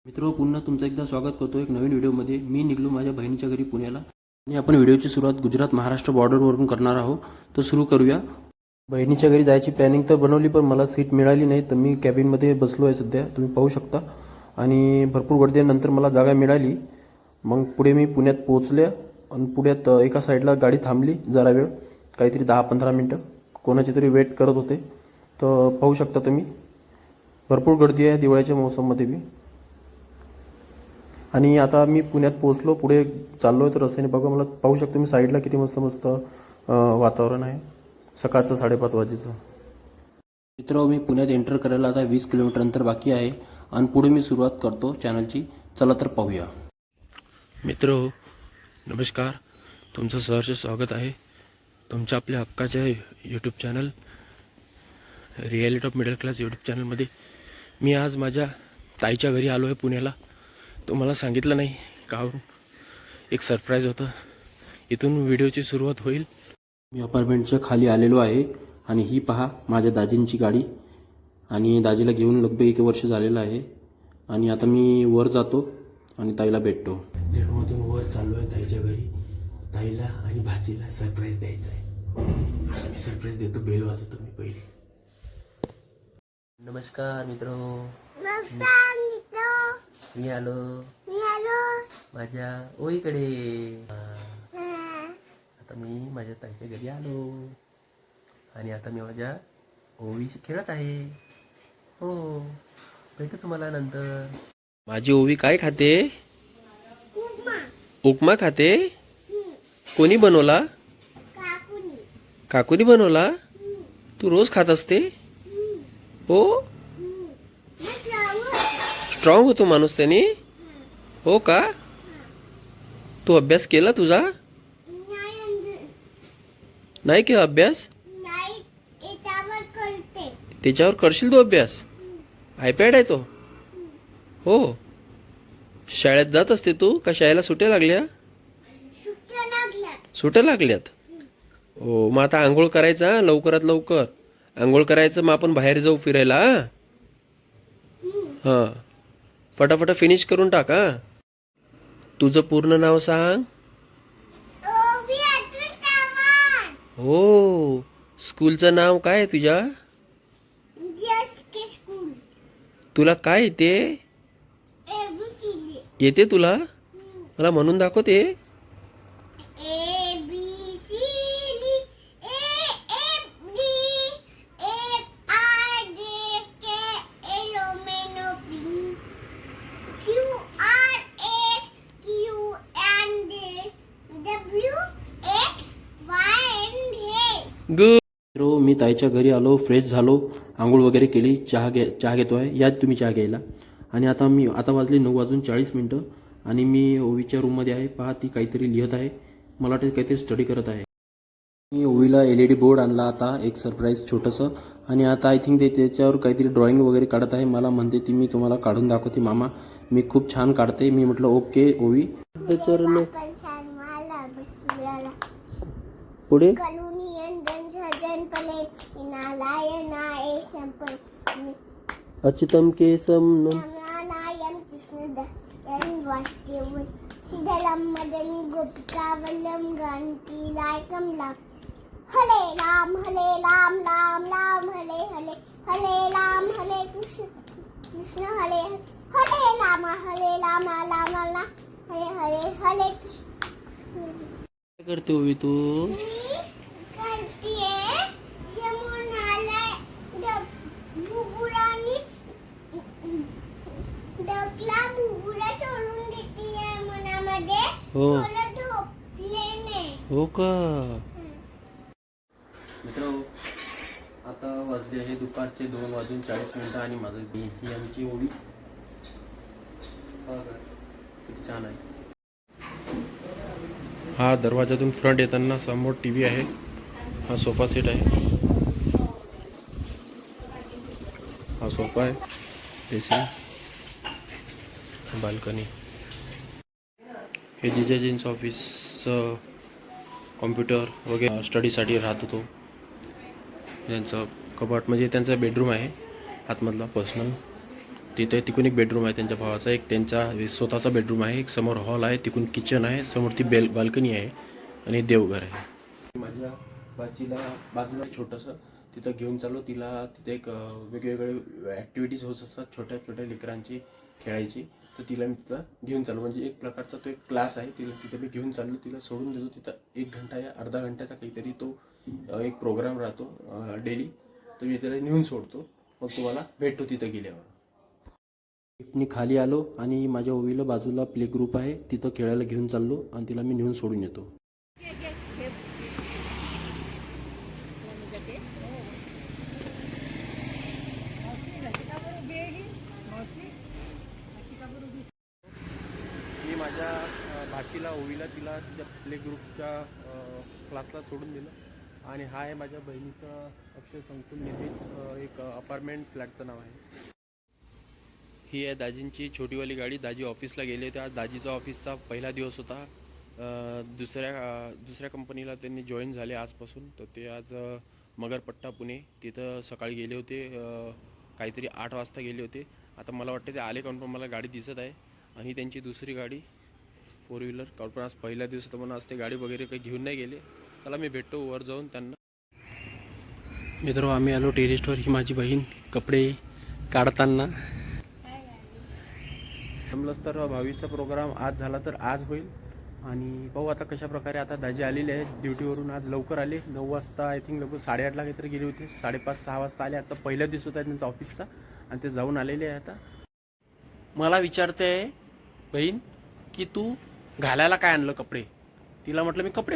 मित्रो, पुन्हा तुमचं एकदा स्वागत करतो एक नवीन व्हिडिओमध्ये। मी निघलो माझ्या बहिणीच्या घरी पुण्याला आणि आपण व्हिडिओची सुरुवात गुजरात महाराष्ट्र बॉर्डरवरून करणार आहोत। तर सुरू करूया। बहिणीच्या घरी जायची प्लॅनिंग तर बनवली, पण मला सीट मिळाली नाही, तर मी कॅबिनमध्ये बसलो आहे सध्या, तुम्ही पाहू शकता। आणि भरपूर गर्दीनंतर मला जागा मिळाली। मग पुढे मी पुण्यात पोहोचले आणि पुण्यात एका साईडला गाडी थांबली जरा वेळ, काहीतरी 10-15 मिनटं कोणाची तरी वेट करत होते। तर पाहू शकता तुम्ही, भरपूर गर्दी आहे दिवाळीच्या मौसममध्ये बी। आणि आता मी पुण्यात पोहोचलो, पुढे चाललो आहे तर रस्त्याने बघा, मला पाहू शकतो मी साईडला किती मस्त मस्त वातावरण आहे सकाळचं 5:30 वाजेचं। मित्र, मी पुण्यात एंटर करायला आता 20 किलोमीटर अंतर बाकी आहे आणि पुढे मी सुरुवात करतो चॅनलची। चला तर पाहूया। मित्र नमस्कार, तुमचं सहर्ष स्वागत आहे तुमच्या आपल्या हक्काच्या YouTube channel reality of middle class YouTube चॅनलमध्ये। मी आज माझ्या ताईच्या घरी आलो आहे पुण्याला। तुम्हाला सांगितलं नाही का, एक सरप्राईज होतं, इथून व्हिडिओची सुरुवात होईल। मी अपार्टमेंटच्या खाली आलेलो आहे आणि ही पहा माझ्या दाजींची गाडी, आणि दाजीला घेऊन लगभग 1 वर्ष झालेलं आहे। आणि आता मी वर जातो आणि ताईला भेटतो। लिफ्टमधून वर चाललो आहे ताईच्या घरी, ताईला आणि भाजीला सरप्राईज द्यायचं आहे। आता मी सरप्राईज देतो, बेल वाजवतो मी पहिले। नमस्कार मित्र, मी आलो माझ्या ओईकडे। आता मी माझ्या ताईच्या घरी आलो आणि आता मी माझ्या ओवीशी खेळत आहे। हो, भेटू तुम्हाला नंतर। माझी ओवी काय खाते? उपमा खाते। कोणी बनवला? काकूनी बनवला। तू रोज खात असते? हो, स्ट्रॉंग होतो माणूस त्याने, हो का? तू अभ्यास केला तुझा? नाही केला अभ्यास? त्याच्यावर करशील तू अभ्यास? आयपॅड आहे तो? हो। शाळेत जात असते तू का शाळेला सुट्ट्या लागल्या? सुट्ट्या लागल्यात? हो, मग आता आंघोळ करायचा लवकरात लवकर। आंघोळ करायचं, मग आपण बाहेर जाऊ फिरायला। हां, फटाफट फिनिश करून टाका। तुझं पूर्ण नाव सांग। हो, स्कूलचं नाव काय आहे तुझ्या? तुला काय येते? येते तुला? मला म्हणून दाखवते। गुड। मी ताईच्या घरी आलो, फ्रेश झालो, आंघोळ वगैरे केली, चहा घेतोय, यात तुम्ही चहा घ्यायला। आणि आता वाजले 9:40 आणि मी ओवीच्या रूममध्ये आहे। पहा, ती काहीतरी लिहित आहे, मला वाटतं काहीतरी स्टडी करत आहे। मी ओवीला LED बोर्ड आणला आता, एक सरप्राईज छोटंसं। आणि आता आय थिंक ते त्याच्यावर काहीतरी ड्रॉइंग वगैरे काढत आहे। मला म्हणते ती मी तुम्हाला काढून दाखवते मामा, मी खूप छान काढते। मी म्हटलं ओके ओवी। पुढे अच्युतम केशम हले राम राम राम हले हले हले राम हले कृष्ण कृष्ण हले हले राम राम राम हले हले हले कृष्ण। काय करते ओवी तू? हो, हो का? मित्र, आता वाजले आहे दुपारचे 2:40 आणि माझं ही आमची ओवी किती छान आहे। हा दरवाजातून फ्रंट येताना समोर TV आहे, हा सोफा सेट आहे, हा सोफा आहे, ड्रेसिंग, बाल्कनी, हे जिजाजींचं ऑफिस, कॉम्प्युटर वगैरे स्टडीसाठी राहत होतो। त्यांचं कपाट म्हणजे त्यांचा बेडरूम आहे आतमधला पर्सनल। तिथे तिकून एक बेडरूम आहे त्यांच्या भावाचा, एक त्यांचा स्वतःचा बेडरूम आहे, एक समोर हॉल आहे, तिकून किचन आहे, समोर ती बाल्कनी आहे आणि देवघर आहे. माझ्या बाचीला बाजूला छोटंसं तिथं घेऊन चाललो. तिला तिथे एक वेगवेगळे ॲक्टिव्हिटीज होत असतात छोट्या छोट्या लेकरांची खेळायची, तर तिला मी तिथं घेऊन चाललो. म्हणजे एक प्रकारचा तो एक क्लास आहे, तिला तिथे मी घेऊन चाललो. तिला सोडून देतो तिथं 1 घंटा या अर्धा घंट्याचा काहीतरी तो एक प्रोग्राम राहतो डेली, तो मी त्याला नेऊन सोडतो. मग तुम्हाला भेटतो तिथं गेल्यावर. लिफ्टनी खाली आलो आणि माझ्या ओवीला बाजूला प्ले ग्रुप आहे, तिथं खेळायला घेऊन चाललो आणि तिला मी नेऊन सोडून येतो. मी माझ्या भाचीला ओवीला तिला तिच्या प्ले ग्रुपच्या क्लासला सोडून दिलं आणि हा आहे माझ्या बहिणीचं अक्षय संकुल निर्मित एक अपार्टमेंट फ्लॅटचं नाव आहे. ही आहे दाजींची छोटीवाली गाडी. दाजी ऑफिसला गेले होते. आज दाजीचा ऑफिसचा पहिला दिवस होता. दुसऱ्या कंपनीला त्यांनी जॉईन झाले आजपासून. तर ते आज मगरपट्टा पुणे तिथं सकाळी गेले होते, काहीतरी 8 वाजता गेले होते. आता मला वाटतं ते आले काऊन, पण मला गाडी दिसत आहे. आणि त्यांची दुसरी गाडी 4 व्हीलर, काऊन पण आज पहिला दिवस होता म्हणून आज ते गाडी वगैरे काही घेऊन नाही गेले. चला मी भेटतो वर जाऊन त्यांना. मित्र आम्ही आलो टेरेसवर. ही माझी बहीण कपडे काढताना. जमलंच तर भावीचा प्रोग्राम आज झाला तर आज होईल. आणि पाहू आता कशा प्रकारे. आता दाजी आलेले आहेत ड्युटीवरून, आज लवकर आले. 9 वाजता आय थिंक लवकर 8:30ला काहीतरी गेले होते, 5:30-6 वाजता आले. आजचा पहिला दिवस होता त्यांचा ऑफिसचा आणि ते जाऊन आलेले आहे. आता मला विचारते बहीण की तू घालायला काय आणलं कपडे. तिला म्हटलं मी कपडे